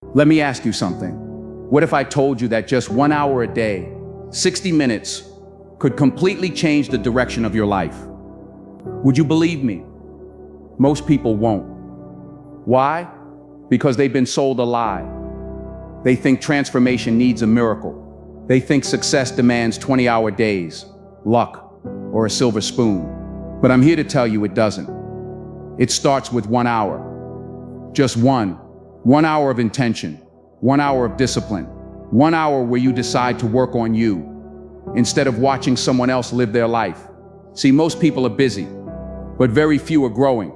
Let me ask you something. What if I told you that just 1 hour a day, 60 minutes, could completely change the direction of your life? Would you believe me? Most people won't. Why? Because they've been sold a lie. They think transformation needs a miracle. They think success demands 20-hour days, luck, or a silver spoon. But I'm here to tell you it doesn't. It starts with 1 hour. Just one. 1 hour of intention, 1 hour of discipline, 1 hour where you decide to work on you instead of watching someone else live their life. See, most people are busy, but very few are growing.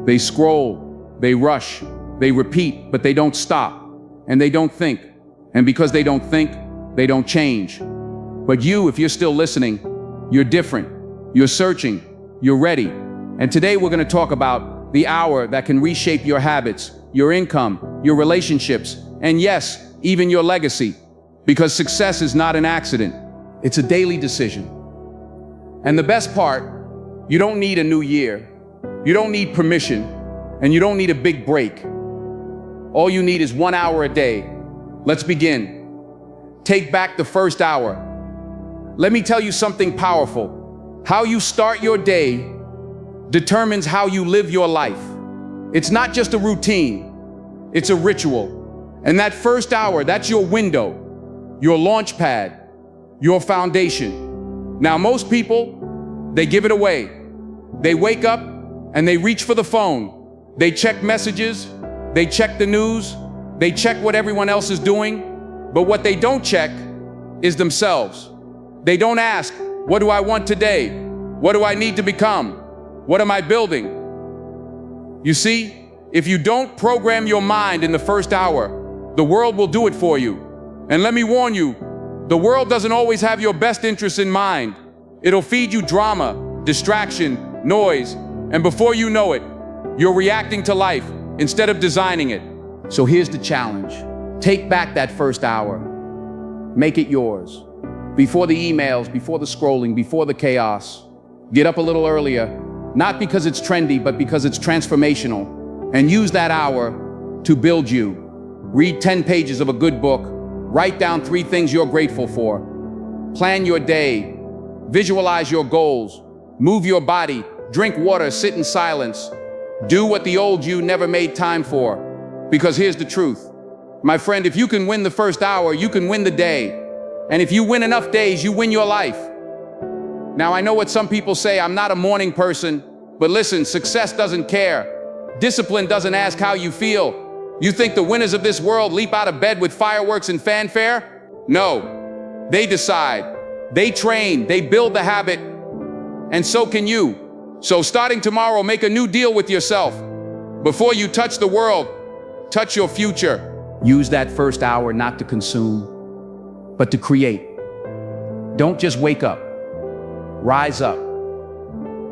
They scroll, they rush, they repeat, but they don't stop, and they don't think. And because they don't think, they don't change. But you, if you're still listening, you're different, you're searching, you're ready. And today we're going to talk about the hour that can reshape your habits, your income, your relationships, and yes, even your legacy. Because success is not an accident. It's a daily decision. And the best part, you don't need a new year. You don't need permission, and you don't need a big break. All you need is 1 hour a day. Let's begin. Take back the first hour. Let me tell you something powerful. How you start your day determines how you live your life. It's not just a routine, it's a ritual. And that first hour, that's your window, your launch pad, your foundation. Now, most people, they give it away. They wake up and they reach for the phone. They check messages, they check the news, they check what everyone else is doing. But what they don't check is themselves. They don't ask, what do I want today? What do I need to become? What am I building? You see, if you don't program your mind in the first hour, the world will do it for you. And let me warn you, the world doesn't always have your best interests in mind. It'll feed you drama, distraction, noise, and before you know it, you're reacting to life instead of designing it. So here's the challenge. Take back that first hour. Make it yours. Before the emails, before the scrolling, before the chaos. Get up a little earlier, not because it's trendy, but because it's transformational. And use that hour to build you. Read 10 pages of a good book. Write down 3 things you're grateful for. Plan your day. Visualize your goals. Move your body. Drink water. Sit in silence. Do what the old you never made time for. Because here's the truth. My friend, if you can win the first hour, you can win the day. And if you win enough days, you win your life. Now, I know what some people say, I'm not a morning person, but listen, success doesn't care. Discipline doesn't ask how you feel. You think the winners of this world leap out of bed with fireworks and fanfare? No, they decide, they train, they build the habit, and so can you. So starting tomorrow, make a new deal with yourself. Before you touch the world, touch your future. Use that first hour not to consume, but to create. Don't just wake up, rise up.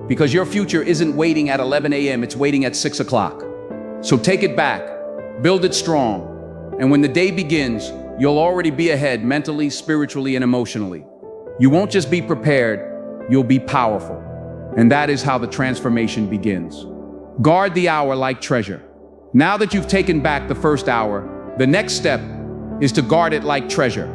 Because your future isn't waiting at 11 a.m., it's waiting at 6 o'clock. So take it back, build it strong, and when the day begins, you'll already be ahead mentally, spiritually, and emotionally. You won't just be prepared, you'll be powerful. And that is how the transformation begins. Guard the hour like treasure. Now that you've taken back the first hour, the next step is to guard it like treasure.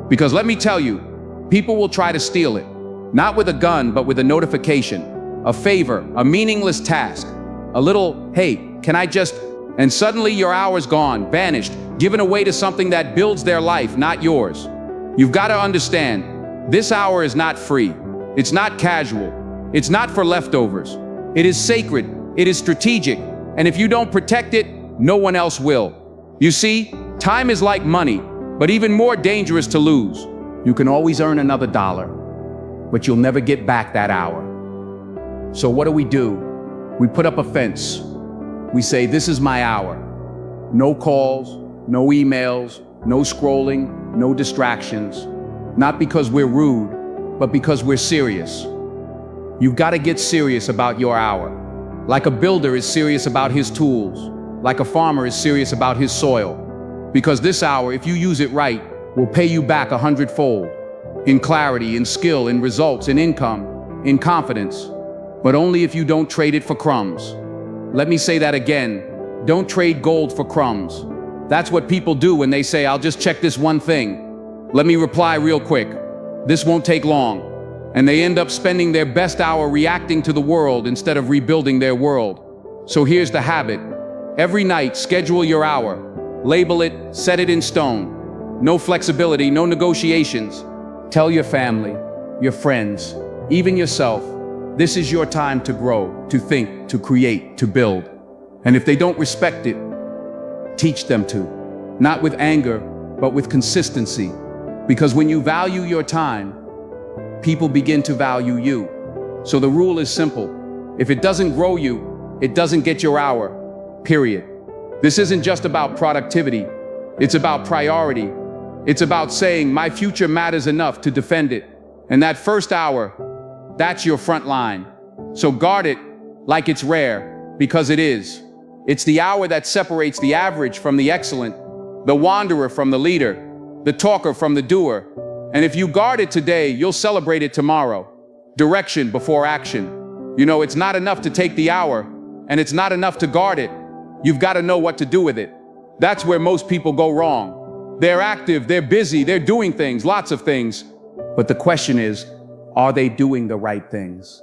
Because let me tell you, people will try to steal it, not with a gun, but with a notification, a favor, a meaningless task, a little, hey, can I just, and suddenly your hour's gone, vanished, given away to something that builds their life, not yours. You've got to understand, this hour is not free. It's not casual. It's not for leftovers. It is sacred. It is strategic. And if you don't protect it, no one else will. You see, time is like money, but even more dangerous to lose. You can always earn another dollar, but you'll never get back that hour. So what do? We put up a fence. We say, this is my hour. No calls, no emails, no scrolling, no distractions. Not because we're rude, but because we're serious. You've got to get serious about your hour. Like a builder is serious about his tools. Like a farmer is serious about his soil. Because this hour, if you use it right, will pay you back 100-fold. In clarity, in skill, in results, in income, in confidence. But only if you don't trade it for crumbs. Let me say that again. Don't trade gold for crumbs. That's what people do when they say, I'll just check this one thing. Let me reply real quick. This won't take long. And they end up spending their best hour reacting to the world instead of rebuilding their world. So here's the habit. Every night, schedule your hour. Label it, set it in stone. No flexibility, no negotiations. Tell your family, your friends, even yourself, this is your time to grow, to think, to create, to build. And if they don't respect it, teach them to. Not with anger, but with consistency. Because when you value your time, people begin to value you. So the rule is simple. If it doesn't grow you, it doesn't get your hour, period. This isn't just about productivity. It's about priority. It's about saying, my future matters enough to defend it. And that first hour, that's your front line. So guard it like it's rare, because it is. It's the hour that separates the average from the excellent, the wanderer from the leader, the talker from the doer. And if you guard it today, you'll celebrate it tomorrow. Direction before action. You know, it's not enough to take the hour, and it's not enough to guard it. You've got to know what to do with it. That's where most people go wrong. They're active, they're busy, they're doing things, lots of things. But the question is, are they doing the right things?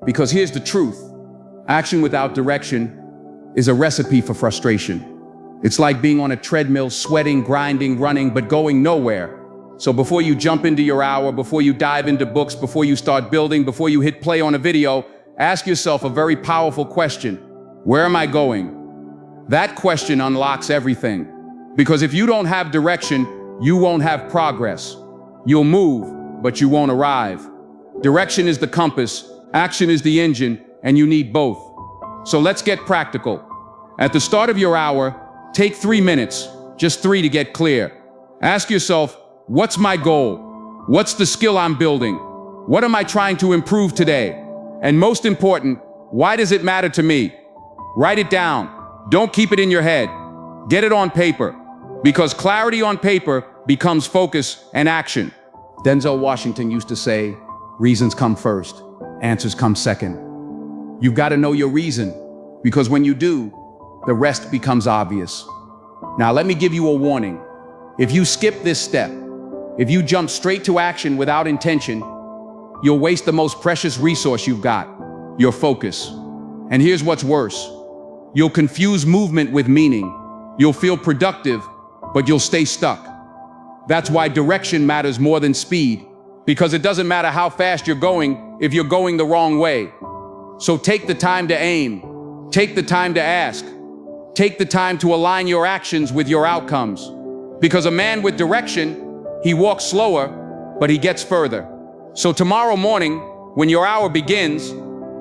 Because here's the truth. Action without direction is a recipe for frustration. It's like being on a treadmill, sweating, grinding, running, but going nowhere. So before you jump into your hour, before you dive into books, before you start building, before you hit play on a video, ask yourself a very powerful question. Where am I going? That question unlocks everything. Because if you don't have direction, you won't have progress. You'll move, but you won't arrive. Direction is the compass, action is the engine, and you need both. So let's get practical. At the start of your hour, take 3 minutes, just 3 to get clear. Ask yourself, what's my goal? What's the skill I'm building? What am I trying to improve today? And most important, why does it matter to me? Write it down. Don't keep it in your head. Get it on paper. Because clarity on paper becomes focus and action. Denzel Washington used to say, reasons come first, answers come second. You've got to know your reason, because when you do, the rest becomes obvious. Now let me give you a warning. If you skip this step, if you jump straight to action without intention, you'll waste the most precious resource you've got, your focus. And here's what's worse. You'll confuse movement with meaning. You'll feel productive, but you'll stay stuck. That's why direction matters more than speed, because it doesn't matter how fast you're going if you're going the wrong way. So take the time to aim. Take the time to ask. Take the time to align your actions with your outcomes. Because a man with direction, he walks slower, but he gets further. So tomorrow morning, when your hour begins,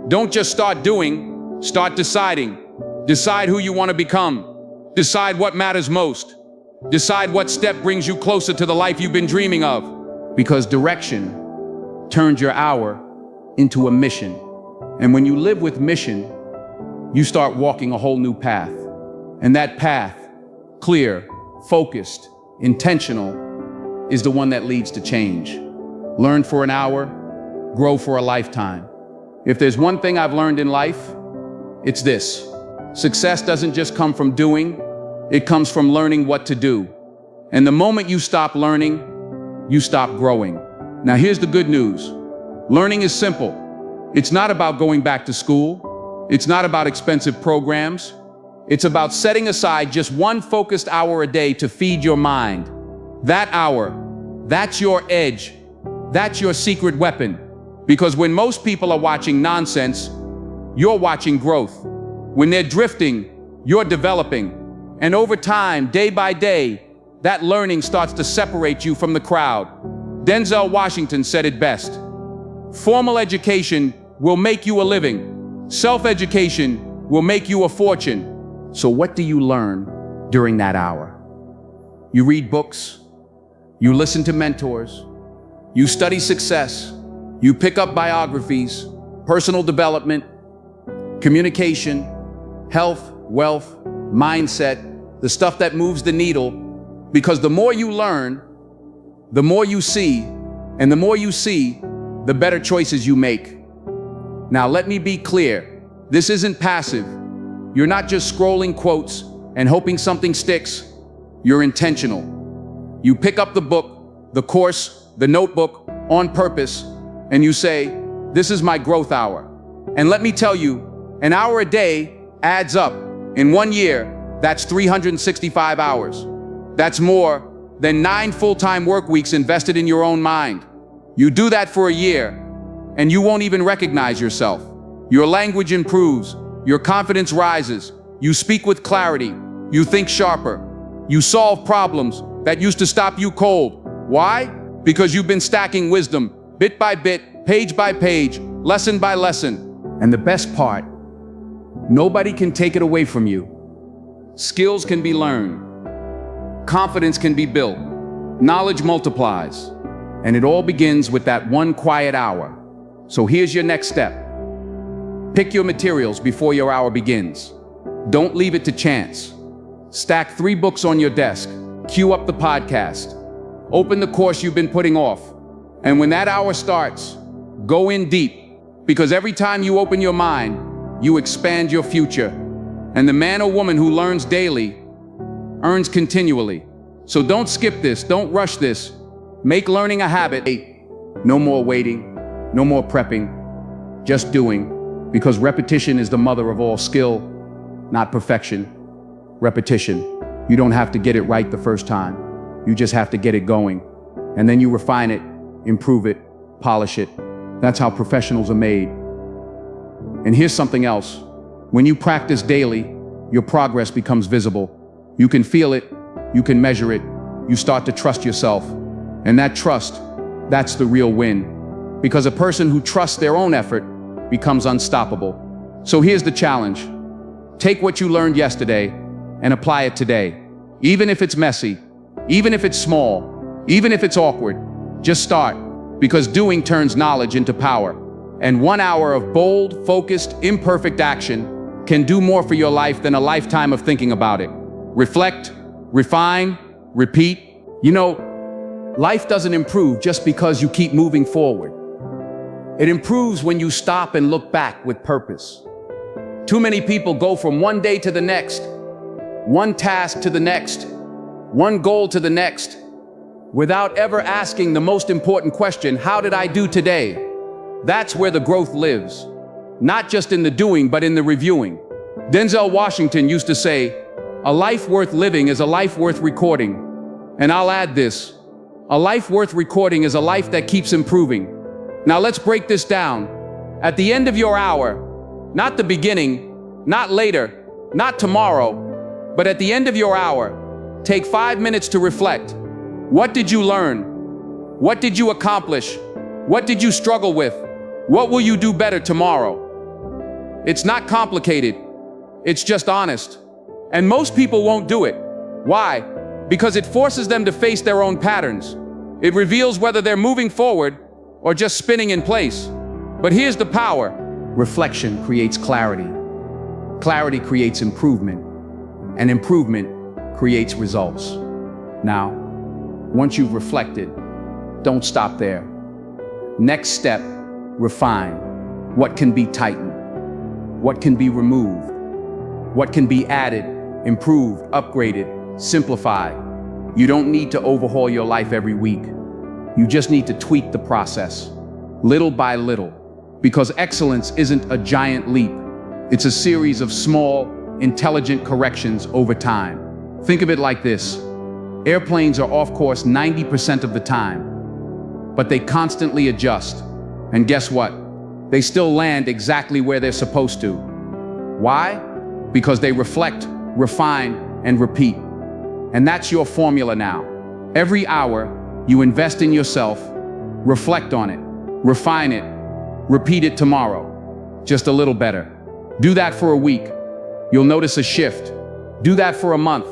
don't just start doing, start deciding. Decide who you want to become. Decide what matters most. Decide what step brings you closer to the life you've been dreaming of. Because direction turns your hour into a mission. And when you live with mission, you start walking a whole new path. And that path, clear, focused, intentional, is the one that leads to change. Learn for an hour, grow for a lifetime. If there's one thing I've learned in life, it's this. Success doesn't just come from doing, it comes from learning what to do. And the moment you stop learning, you stop growing. Now here's the good news. Learning is simple. It's not about going back to school. It's not about expensive programs. It's about setting aside just one focused hour a day to feed your mind. That hour, that's your edge. That's your secret weapon. Because when most people are watching nonsense, you're watching growth. When they're drifting, you're developing. And over time, day by day, that learning starts to separate you from the crowd. Denzel Washington said it best. Formal education will make you a living. Self-education will make you a fortune. So what do you learn during that hour? You read books, you listen to mentors, you study success, you pick up biographies, personal development, communication, health, wealth, mindset, the stuff that moves the needle. Because the more you learn, the more you see, and the more you see, the better choices you make. Now let me be clear, this isn't passive. You're not just scrolling quotes and hoping something sticks. You're intentional. You pick up the book, the course, the notebook on purpose, and you say, this is my growth hour. And let me tell you, an hour a day adds up. In 1 year, that's 365 hours. That's more than 9 full-time work weeks invested in your own mind. You do that for a year, and you won't even recognize yourself. Your language improves, your confidence rises, you speak with clarity, you think sharper, you solve problems that used to stop you cold. Why? Because you've been stacking wisdom, bit by bit, page by page, lesson by lesson. And the best part, nobody can take it away from you. Skills can be learned. Confidence can be built. Knowledge multiplies. And it all begins with that one quiet hour. So here's your next step. Pick your materials before your hour begins. Don't leave it to chance. Stack 3 books on your desk. Queue up the podcast. Open the course you've been putting off. And when that hour starts, go in deep. Because every time you open your mind, you expand your future. And the man or woman who learns daily earns continually. So don't skip this, don't rush this. Make learning a habit. No more waiting, no more prepping, just doing. Because repetition is the mother of all skill, not perfection. Repetition. You don't have to get it right the first time. You just have to get it going. And then you refine it, improve it, polish it. That's how professionals are made. And here's something else. When you practice daily, your progress becomes visible. You can feel it, you can measure it, you start to trust yourself. And that trust, that's the real win. Because a person who trusts their own effort becomes unstoppable. So here's the challenge. Take what you learned yesterday and apply it today. Even if it's messy, even if it's small, even if it's awkward, just start. Because doing turns knowledge into power. And 1 hour of bold, focused, imperfect action can do more for your life than a lifetime of thinking about it. Reflect, refine, repeat. You know, life doesn't improve just because you keep moving forward. It improves when you stop and look back with purpose. Too many people go from one day to the next, one task to the next, one goal to the next, without ever asking the most important question, how did I do today? That's where the growth lives. Not just in the doing, but in the reviewing. Denzel Washington used to say, a life worth living is a life worth recording. And I'll add this, a life worth recording is a life that keeps improving. Now let's break this down. At the end of your hour, not the beginning, not later, not tomorrow, but at the end of your hour, take 5 minutes to reflect. What did you learn? What did you accomplish? What did you struggle with? What will you do better tomorrow? It's not complicated. It's just honest. And most people won't do it. Why? Because it forces them to face their own patterns. It reveals whether they're moving forward or just spinning in place. But here's the power. Reflection creates clarity. Clarity creates improvement. And improvement creates results. Now, once you've reflected, don't stop there. Next step, refine. What can be tightened? What can be removed? What can be added, improved, upgraded, simplified? You don't need to overhaul your life every week. You just need to tweak the process, little by little, because excellence isn't a giant leap. It's a series of small, intelligent corrections over time. Think of it like this. Airplanes are off course 90% of the time, but they constantly adjust. And guess what? They still land exactly where they're supposed to. Why? Because they reflect, refine, and repeat. And that's your formula now. Every hour, you invest in yourself, reflect on it, refine it, repeat it tomorrow, just a little better. Do that for a week. You'll notice a shift. Do that for a month.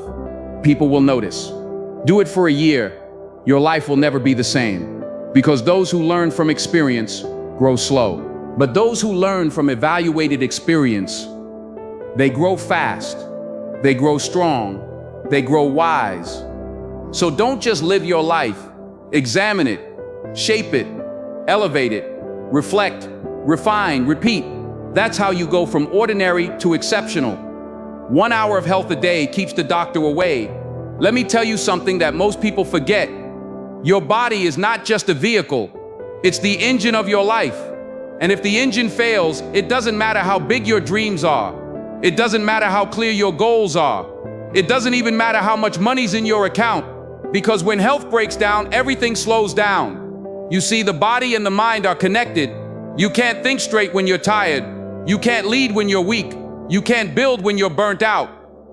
People will notice. Do it for a year. Your life will never be the same. Because those who learn from experience grow slow. But those who learn from evaluated experience, they grow fast. They grow strong. They grow wise. So don't just live your life. Examine it, shape it, elevate it, reflect, refine, repeat. That's how you go from ordinary to exceptional. 1 hour of health a day keeps the doctor away. Let me tell you something that most people forget. Your body is not just a vehicle, it's the engine of your life. And if the engine fails, it doesn't matter how big your dreams are. It doesn't matter how clear your goals are. It doesn't even matter how much money's in your account. Because when health breaks down, everything slows down. You see, the body and the mind are connected. You can't think straight when you're tired. You can't lead when you're weak. You can't build when you're burnt out.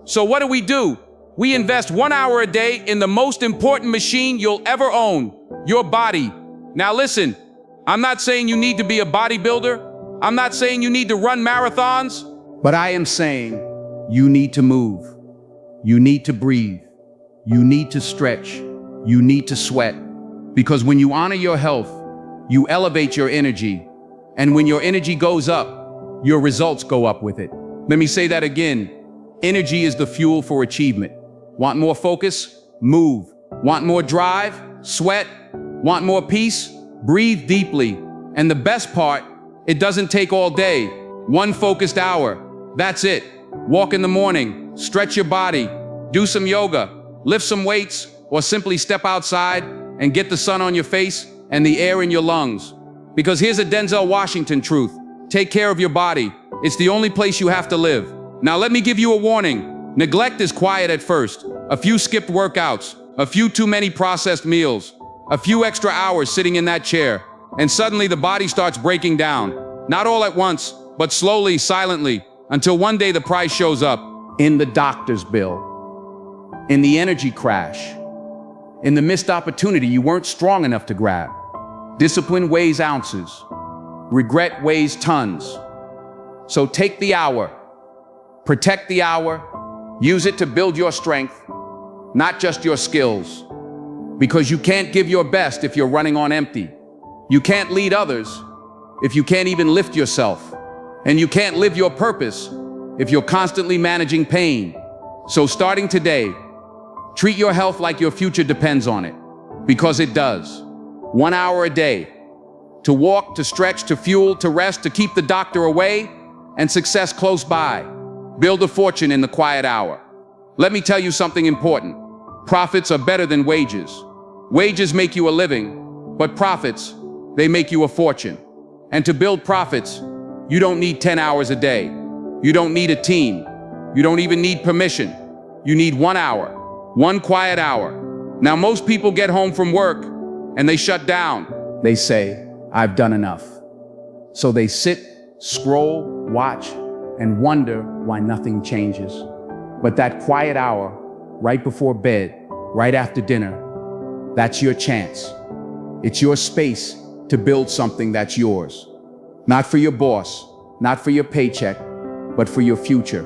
So what do? We invest 1 hour a day in the most important machine you'll ever own, your body. Now listen, I'm not saying you need to be a bodybuilder. I'm not saying you need to run marathons. But I am saying you need to move. You need to breathe. You need to stretch. You need to sweat. Because when you honor your health, you elevate your energy. And when your energy goes up, your results go up with it. Let me say that again. Energy is the fuel for achievement. Want more focus? Move. Want more drive? Sweat. Want more peace? Breathe deeply. And the best part, it doesn't take all day. 1 focused hour. That's it. Walk in the morning, stretch your body, do some yoga, lift some weights, or simply step outside and get the sun on your face and the air in your lungs. Because here's a Denzel Washington truth. Take care of your body. It's the only place you have to live. Now let me give you a warning. Neglect is quiet at first. A few skipped workouts, a few too many processed meals, a few extra hours sitting in that chair, and suddenly the body starts breaking down. Not all at once, but slowly, silently, until one day the price shows up in the doctor's bill, in the energy crash, in the missed opportunity you weren't strong enough to grab. Discipline weighs ounces. Regret weighs tons. So take the hour, protect the hour, use it to build your strength, not just your skills. Because you can't give your best if you're running on empty. You can't lead others if you can't even lift yourself. And you can't live your purpose if you're constantly managing pain. So starting today, treat your health like your future depends on it. Because it does. 1 hour a day. To walk, to stretch, to fuel, to rest, to keep the doctor away, and success close by. Build a fortune in the quiet hour. Let me tell you something important. Profits are better than wages. Wages make you a living, but profits, they make you a fortune. And to build profits, you don't need 10 hours a day. You don't need a team. You don't even need permission. You need 1 hour, 1 quiet hour. Now most people get home from work and they shut down. They say, I've done enough. So they sit, scroll, watch, and wonder why nothing changes. But that quiet hour, right before bed, right after dinner, that's your chance. It's your space to build something that's yours. Not for your boss, not for your paycheck, but for your future.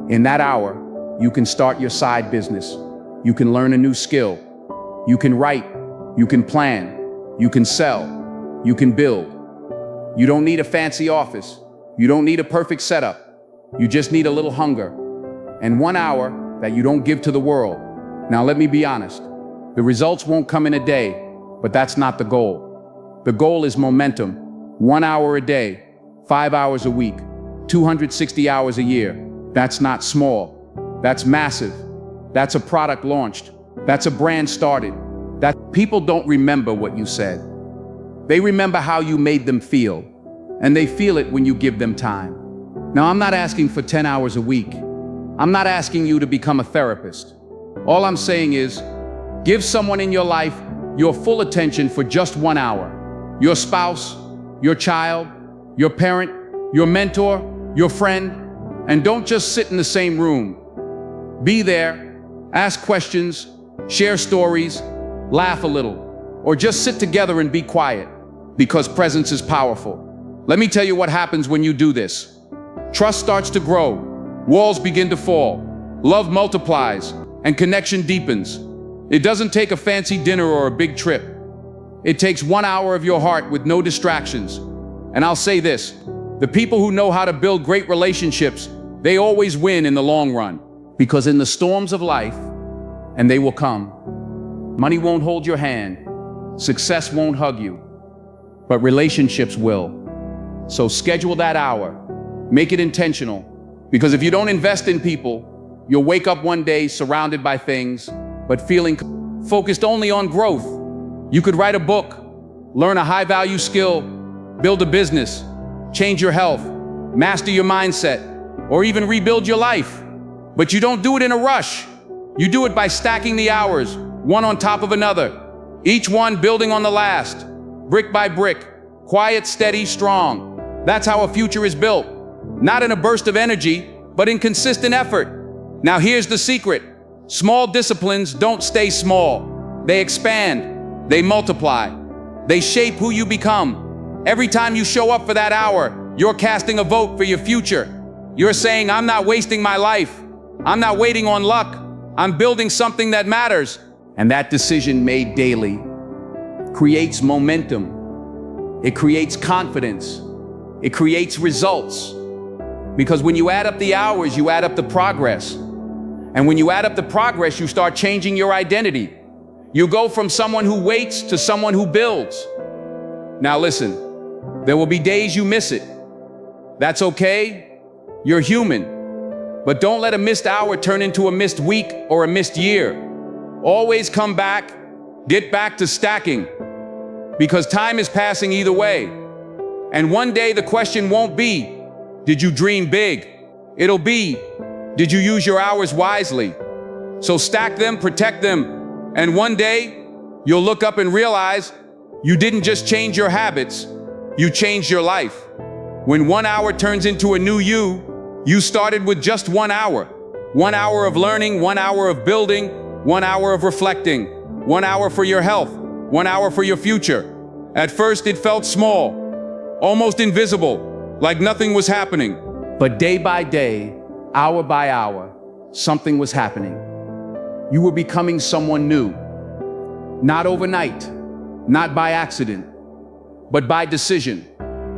In that hour, you can start your side business. You can learn a new skill. You can write. You can plan. You can sell. You can build. You don't need a fancy office. You don't need a perfect setup. You just need a little hunger and 1 hour that you don't give to the world. Now, let me be honest. The results won't come in a day, but that's not the goal. The goal is momentum. 1 hour a day, 5 hours a week, 260 hours a year. That's not small. That's massive. That's a product launched. That's a brand started. That people don't remember what you said. They remember how you made them feel, and they feel it when you give them time. Now, I'm not asking for 10 hours a week. I'm not asking you to become a therapist. All I'm saying is, give someone in your life your full attention for just 1 hour. Your spouse, your child, your parent, your mentor, your friend, and don't just sit in the same room. Be there, ask questions, share stories, laugh a little, or just sit together and be quiet, because presence is powerful. Let me tell you what happens when you do this. Trust starts to grow, walls begin to fall, love multiplies, and connection deepens. It doesn't take a fancy dinner or a big trip. It takes 1 hour of your heart with no distractions. And I'll say this, the people who know how to build great relationships, they always win in the long run. Because in the storms of life, and they will come, money won't hold your hand, success won't hug you, but relationships will. So schedule that hour, make it intentional, because if you don't invest in people, you'll wake up one day surrounded by things, but feeling focused only on growth. You could write a book, learn a high-value skill, build a business, change your health, master your mindset, or even rebuild your life. But you don't do it in a rush. You do it by stacking the hours, one on top of another, each one building on the last, brick by brick, quiet, steady, strong. That's how a future is built. Not in a burst of energy, but in consistent effort. Now here's the secret. Small disciplines don't stay small. They expand, they multiply, they shape who you become. Every time you show up for that hour, you're casting a vote for your future. You're saying, I'm not wasting my life. I'm not waiting on luck. I'm building something that matters. And that decision made daily creates momentum. It creates confidence. It creates results. Because when you add up the hours, you add up the progress. And when you add up the progress, you start changing your identity. You go from someone who waits to someone who builds. Now listen, there will be days you miss it. That's okay. You're human. But don't let a missed hour turn into a missed week or a missed year. Always come back, get back to stacking, because time is passing either way. And one day the question won't be, did you dream big? It'll be, did you use your hours wisely? So stack them, protect them, and one day you'll look up and realize you didn't just change your habits, you changed your life. When 1 hour turns into a new you started with just 1 hour. 1 hour of learning, 1 hour of building, 1 hour of reflecting, 1 hour for your health, 1 hour for your future. At first it felt small, almost invisible, like nothing was happening. But day by day, hour by hour, something was happening. You were becoming someone new. Not overnight, not by accident, but by decision.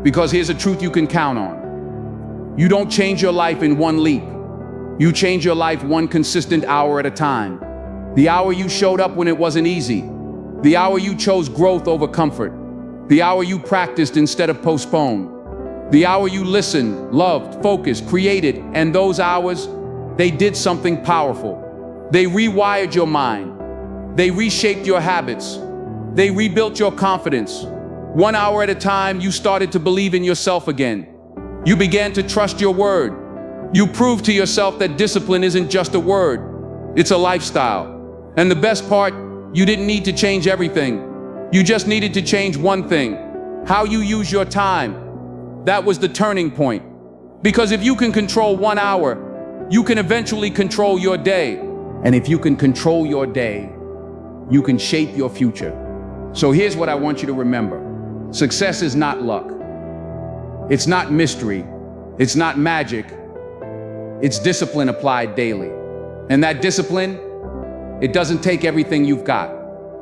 Because here's a truth you can count on. You don't change your life in one leap. You change your life one consistent hour at a time. The hour you showed up when it wasn't easy. The hour you chose growth over comfort. The hour you practiced instead of postponed. The hour you listened, loved, focused, created, and those hours, they did something powerful. They rewired your mind. They reshaped your habits. They rebuilt your confidence. 1 hour at a time, you started to believe in yourself again. You began to trust your word. You proved to yourself that discipline isn't just a word, it's a lifestyle. And the best part, you didn't need to change everything. You just needed to change one thing: how you use your time. That was the turning point. Because if you can control 1 hour, you can eventually control your day. And if you can control your day, you can shape your future. So here's what I want you to remember. Success is not luck. It's not mystery. It's not magic. It's discipline applied daily. And that discipline, it doesn't take everything you've got.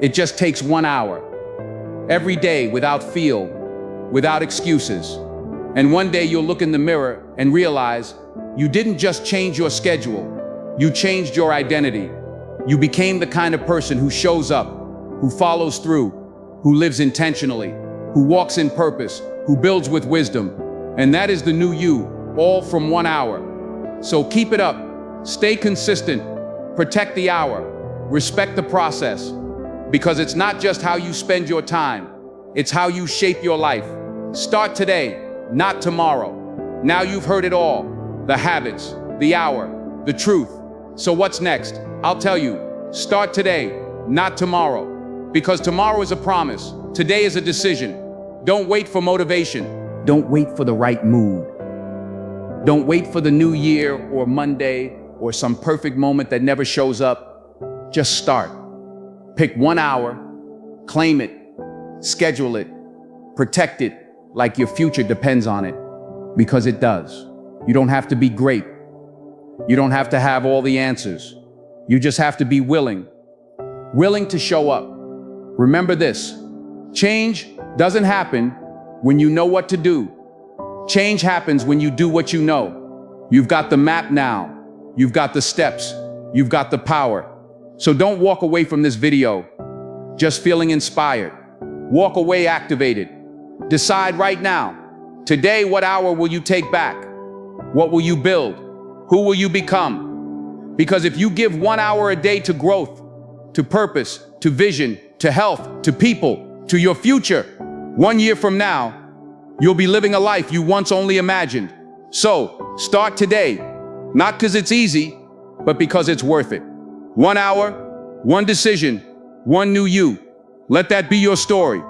It just takes 1 hour. Every day, without feel, without excuses. And one day you'll look in the mirror and realize you didn't just change your schedule, you changed your identity. You became the kind of person who shows up, who follows through, who lives intentionally, who walks in purpose, who builds with wisdom. And that is the new you, all from 1 hour. So keep it up, stay consistent, protect the hour, respect the process, because it's not just how you spend your time, it's how you shape your life. Start today, not tomorrow. Now you've heard it all, the habits, the hour, the truth. So what's next? I'll tell you, start today, not tomorrow. Because tomorrow is a promise, today is a decision. Don't wait for motivation. Don't wait for the right mood. Don't wait for the new year or Monday or some perfect moment that never shows up. Just start. Pick 1 hour, claim it, schedule it, protect it like your future depends on it, because it does. You don't have to be great. You don't have to have all the answers. You just have to be willing to show up. Remember this, change doesn't happen when you know what to do. Change happens when you do what you know. You've got the map now. You've got the steps. You've got the power. So don't walk away from this video just feeling inspired. Walk away activated. Decide right now, today, what hour will you take back? What will you build? Who will you become? Because if you give 1 hour a day to growth, to purpose, to vision, to health, to people, to your future. 1 year from now, you'll be living a life you once only imagined. So, start today, not because it's easy, but because it's worth it. 1 hour, one decision, one new you. Let that be your story.